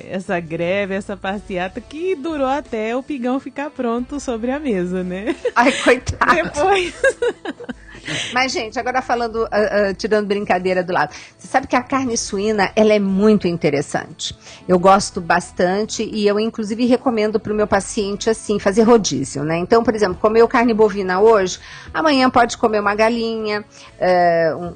essa greve, essa passeata que durou até o pigão ficar pronto sobre a mesa, né? Ai, coitado! Depois... Mas, gente, agora falando, tirando brincadeira do lado, você sabe que a carne suína, ela é muito interessante. Eu gosto bastante e eu, inclusive, recomendo para o meu paciente, assim, fazer rodízio, né? Então, por exemplo, comeu carne bovina hoje, amanhã pode comer uma galinha,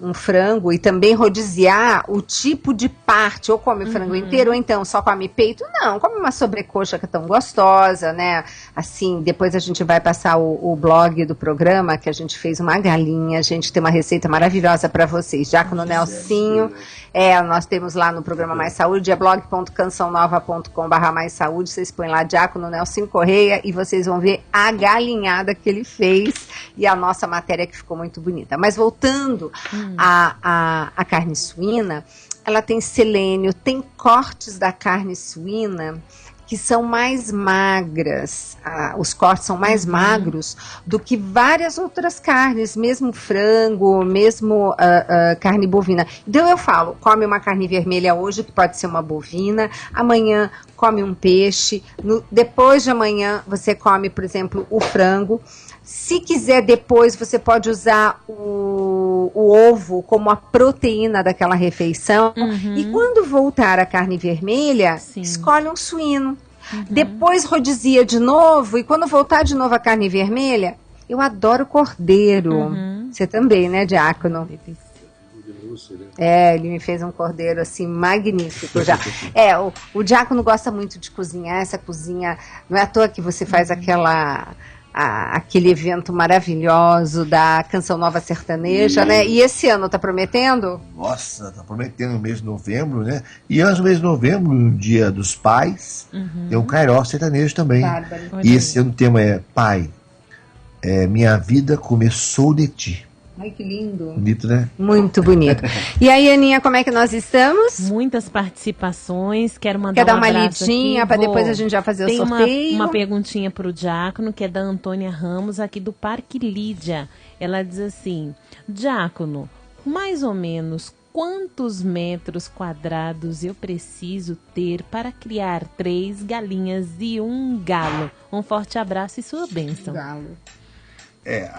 um frango e também rodiziar o tipo de parte, ou come frango inteiro, ou então só come peito. Não, come uma sobrecoxa que é tão gostosa, né? Assim, depois a gente vai passar o blog do programa, que a gente fez uma galinha. A gente tem uma receita maravilhosa para vocês. Diácono Nelsinho, nós temos lá no programa Mais Saúde, é blog.cançãonova.com/mais saúde. Vocês põem lá Diácono Nelsinho Correia e vocês vão ver a galinhada que ele fez e a nossa matéria que ficou muito bonita. Mas voltando à carne suína, ela tem selênio, tem cortes da carne suína que são mais magras, os cortes são mais magros do que várias outras carnes, mesmo frango, mesmo carne bovina. Então eu falo, come uma carne vermelha hoje, que pode ser uma bovina, amanhã come um peixe, depois de amanhã você come, por exemplo, o frango. Se quiser depois, você pode usar o ovo como a proteína daquela refeição. E quando voltar a carne vermelha, escolhe um suíno. Depois rodizia de novo. E quando voltar de novo a carne vermelha, eu adoro cordeiro. Você também, né, Diácono? Ele me fez um cordeiro assim magnífico já. O Diácono gosta muito de cozinhar. Essa cozinha, não é à toa que você faz aquele evento maravilhoso da Canção Nova Sertaneja, né? E esse ano tá prometendo? Nossa, tá prometendo no mês de novembro, né? E antes do mês de novembro, no Dia dos Pais, tem um Cairó sertanejo também. Bárbaro. E esse ano o tema é Pai, minha vida começou de ti. Ai, que lindo. Bonito, né? Muito bonito. E aí, Aninha, como é que nós estamos? Muitas participações. Quero mandar Quer dar um uma abraço lidinha para depois a gente já fazer o sorteio? Tem uma perguntinha para o Diácono, que é da Antônia Ramos, aqui do Parque Lídia. Ela diz assim: Diácono, mais ou menos quantos metros quadrados eu preciso ter para criar 3 galinhas e um galo? Um forte abraço e sua bênção. Galo.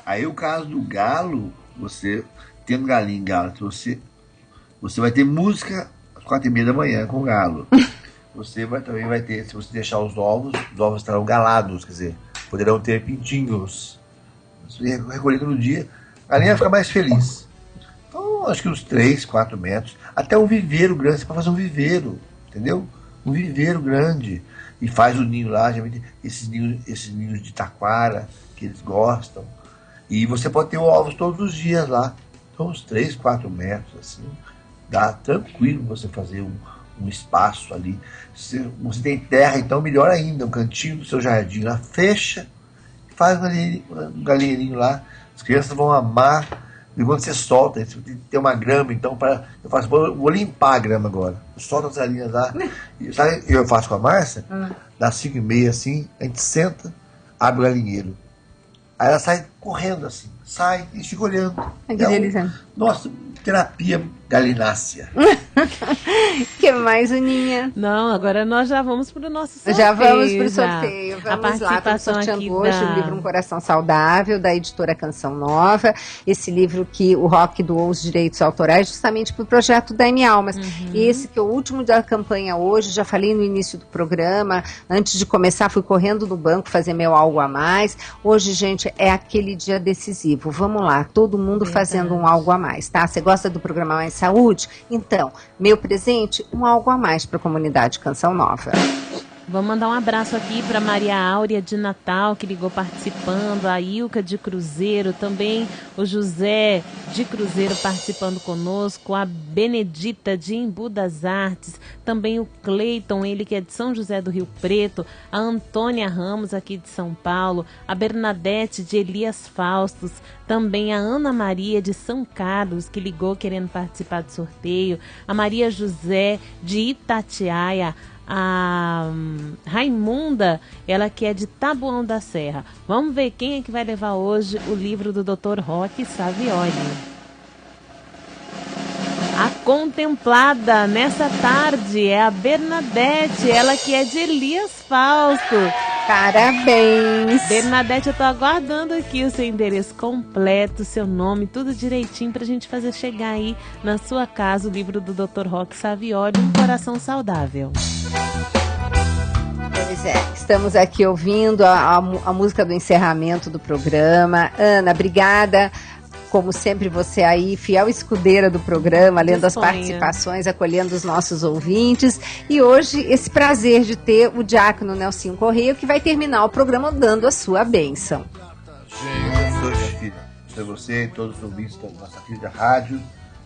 Aí o caso do galo, você tendo galinha e galo, você vai ter música às 4h30 da manhã com o galo. Você também vai ter, se você deixar os ovos estarão galados, quer dizer, poderão ter pintinhos. Você recolhendo no dia, a galinha vai ficar mais feliz. Então, acho que uns 3, 4 metros, até um viveiro grande, você pode fazer um viveiro, entendeu? Um viveiro grande. E faz o ninho lá, esses ninhos de taquara, que eles gostam. E você pode ter ovos todos os dias lá. Então, uns 3, 4 metros, assim, dá tranquilo você fazer um espaço ali. Se você tem terra, então melhor ainda, um cantinho do seu jardim lá, fecha, faz um galinheirinho lá. As crianças vão amar. E quando você solta, você tem que ter uma grama, então, vou limpar a grama agora. Eu solto as galinhas lá. E, sabe o que eu faço com a Márcia? Dá 5h30, assim, a gente senta, abre o galinheiro. Aí ela sai correndo assim, sai e fica olhando. Nossa, terapia galinácea. Que mais, Aninha? Não, agora nós já vamos para o nosso sorteio. Já vamos para o sorteio. Vamos lá, estamos sorteando aqui hoje o livro Um Coração Saudável, da editora Canção Nova. Esse livro que o Rock doou os direitos autorais justamente para o projeto Dai-me Almas. Esse que é o último da campanha hoje, já falei no início do programa, antes de começar fui correndo no banco fazer meu algo a mais. Hoje, gente, é aquele dia decisivo. Vamos lá, todo mundo fazendo um algo a mais, tá? Você gosta do programa Mais Saúde? Então, meu presente, um algo a mais para a comunidade Canção Nova. Vamos mandar um abraço aqui para Maria Áurea de Natal, que ligou participando, a Ilka de Cruzeiro, também o José de Cruzeiro participando conosco, a Benedita de Embu das Artes, também o Cleiton, ele que é de São José do Rio Preto, a Antônia Ramos aqui de São Paulo, a Bernadette de Elias Faustos, também a Ana Maria de São Carlos, que ligou querendo participar do sorteio, a Maria José de Itatiaia, a Raimunda, ela que é de Taboão da Serra. Vamos ver quem é que vai levar hoje o livro do Dr. Roque Savioli. A contemplada nessa tarde é a Bernadette, ela que é de Elias Fausto. Parabéns! Bernadette, eu tô aguardando aqui o seu endereço completo, seu nome, tudo direitinho pra gente fazer chegar aí na sua casa o livro do Dr. Roque Savioli, Um Coração Saudável. Pois é, estamos aqui ouvindo a música do encerramento do programa. Ana, obrigada. Como sempre, você aí, fiel escudeira do programa, lendo as participações, acolhendo os nossos ouvintes. E hoje, esse prazer de ter o diácono Nelsinho Correia, que vai terminar o programa dando a sua bênção. Abençoe você e todos os ouvintes da nossa querida rádio.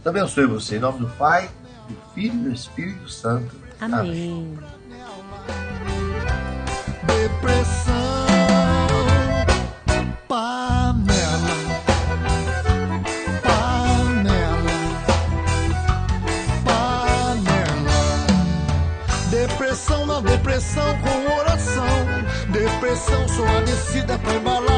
Abençoe você, em nome do Pai, do Filho e do Espírito Santo. Amém. Depressão, panela, depressão na depressão com oração, depressão só a descida pra embalar.